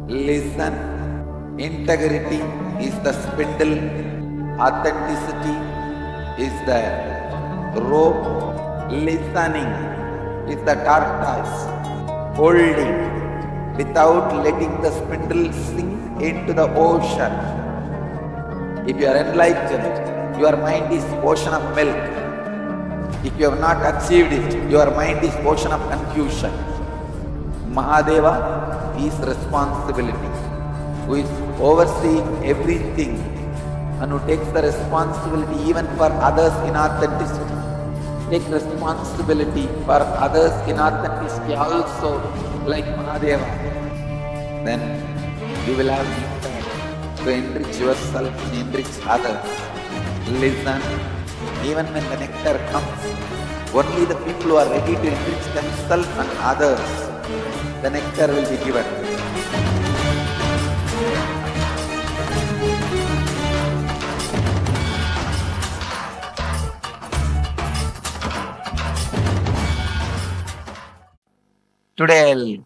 Listen. Integrity is the spindle. Authenticity is the rope. Listening is the tortoise. Holding without letting the spindle sink into the ocean. If you are enlightened, your mind is ocean of milk. If you have not achieved it, your mind is ocean of confusion. Mahadeva is responsibility, who is overseeing everything and who takes the responsibility even for others in authenticity. Take responsibility for others in authenticity also, like Mahadeva. Then you will have nectar to enrich yourself and enrich others. Listen, even when the nectar comes, only the people who are ready to enrich themselves and others, the nectar will be given. Today I'll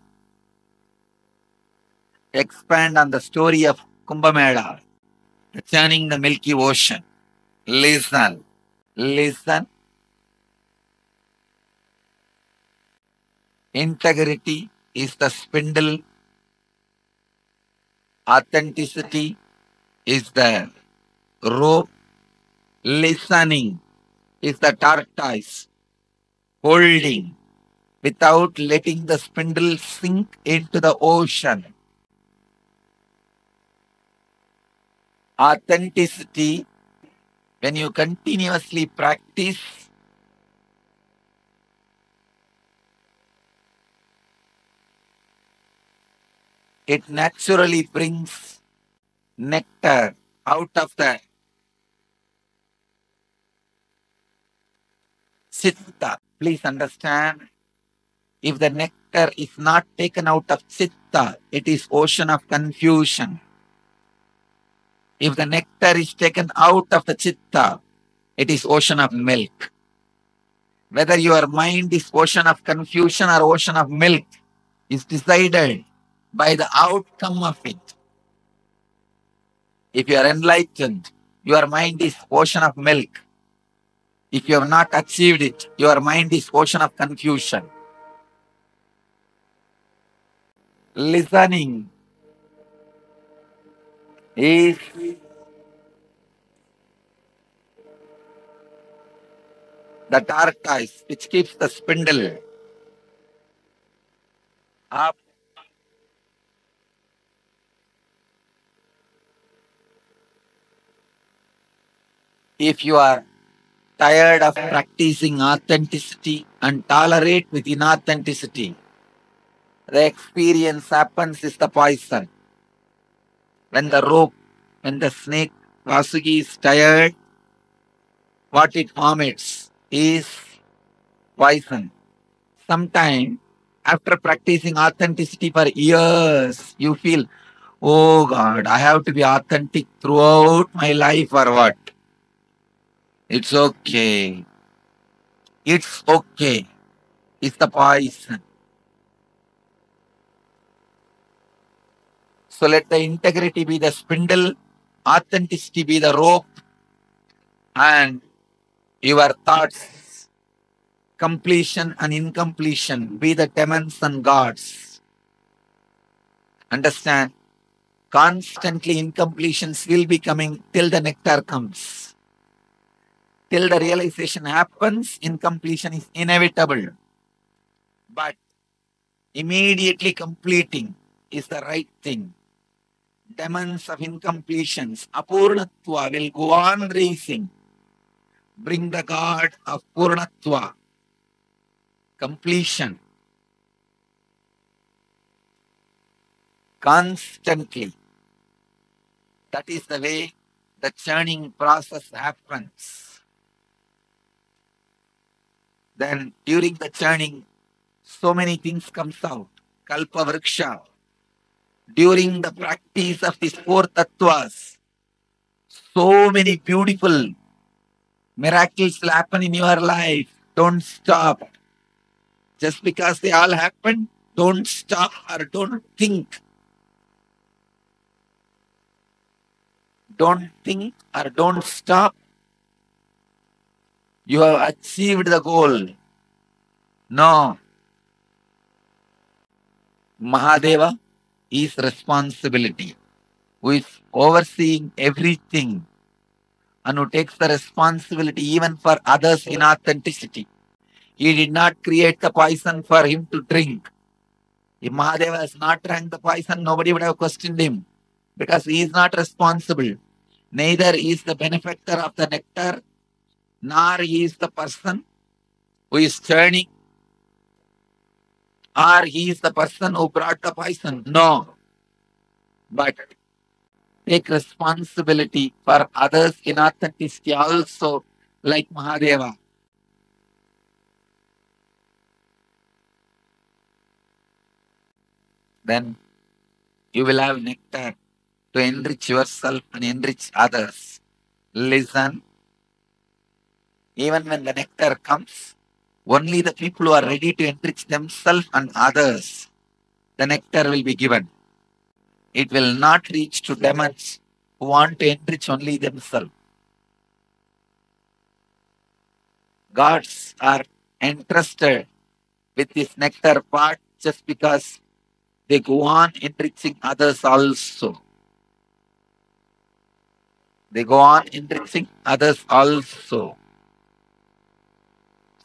expand on the story of Kumbh Mela, the churning the Milky Ocean. Listen, listen. Integrity is the spindle. Authenticity is the rope. Listening is the tortoise. Holding without letting the spindle sink into the ocean. Authenticity, when you continuously practice, it naturally brings nectar out of the chitta. Please understand, if the nectar is not taken out of chitta, it is ocean of confusion. If the nectar is taken out of the chitta, it is ocean of milk. Whether your mind is ocean of confusion or ocean of milk is decided by the outcome of it. If you are enlightened, your mind is ocean of milk. If you have not achieved it, your mind is ocean of confusion. Listening is the tortoise which keeps the spindle up. If you are tired of practicing authenticity and tolerate with inauthenticity, the experience happens is the poison. When the snake Vasuki is tired, what it vomits is poison. Sometime after practicing authenticity for years, you feel, oh God, I have to be authentic throughout my life or what? It's okay. It's okay. It's the poison. So let the integrity be the spindle, authenticity be the rope, and your thoughts, completion and incompletion, be the demons and gods. Understand? Constantly incompletions will be coming till the nectar comes. Till the realization happens, incompletion is inevitable. But immediately completing is the right thing. Demons of incompletions, apurnatva, will go on racing. Bring the God of purnatva, completion. Constantly. That is the way the churning process happens. Then during the churning, so many things comes out. Kalpa vriksha. During the practice of these four tattvas, so many beautiful miracles will happen in your life. Don't stop. Just because they all happen, don't stop or don't think Don't think or don't stop. You have achieved the goal. No. Mahadeva is responsibility, who is overseeing everything and who takes the responsibility even for others in authenticity. He did not create the poison for him to drink. If Mahadeva has not drank the poison, nobody would have questioned him because he is not responsible. Neither is the benefactor of the nectar, nor he is the person who is churning, or he is the person who brought the poison. No. But take responsibility for others in authenticity also, like Mahadeva. Then you will have nectar to enrich yourself and enrich others. Listen, even when the nectar comes, only the people who are ready to enrich themselves and others, the nectar will be given. It will not reach to demons who want to enrich only themselves. Gods are entrusted with this nectar part just because they go on enriching others also. They go on enriching others also.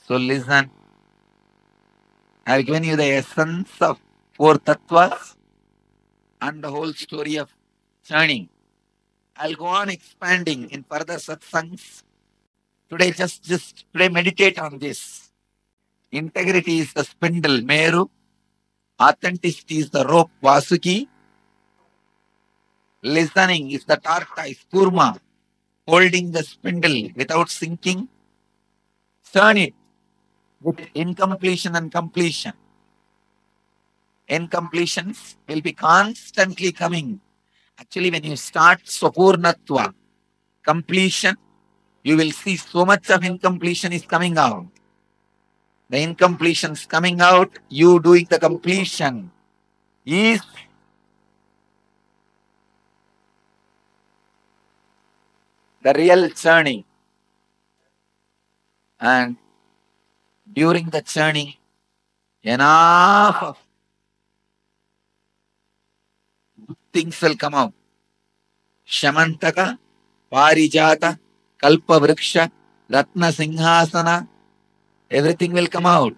So listen, I have given you the essence of four tattvas and the whole story of churning. I'll go on expanding in further satsangs. Today, just today meditate on this. Integrity is the spindle, Meru. Authenticity is the rope, Vasuki. Listening is the tortoise, Kurma. Holding the spindle without sinking. Turn it with incompletion and completion. Incompletions will be constantly coming. Actually, when you start Swapurnatva, completion, you will see so much of incompletion is coming out. The incompletions coming out, you doing the completion is the real churning. And during the churning, enough of things will come out. Shamantaka, Parijata, Kalpa Vriksha, Ratna Singhasana, everything will come out.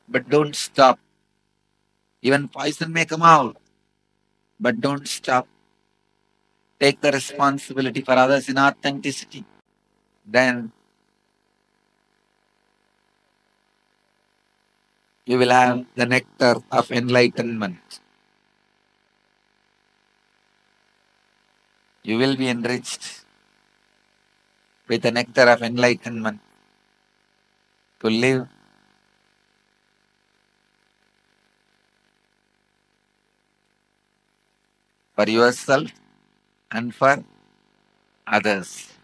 But don't stop. Even poison may come out, but don't stop. Take the responsibility for others in authenticity. Then you will have the nectar of enlightenment. You will be enriched with the nectar of enlightenment to live for yourself and for others.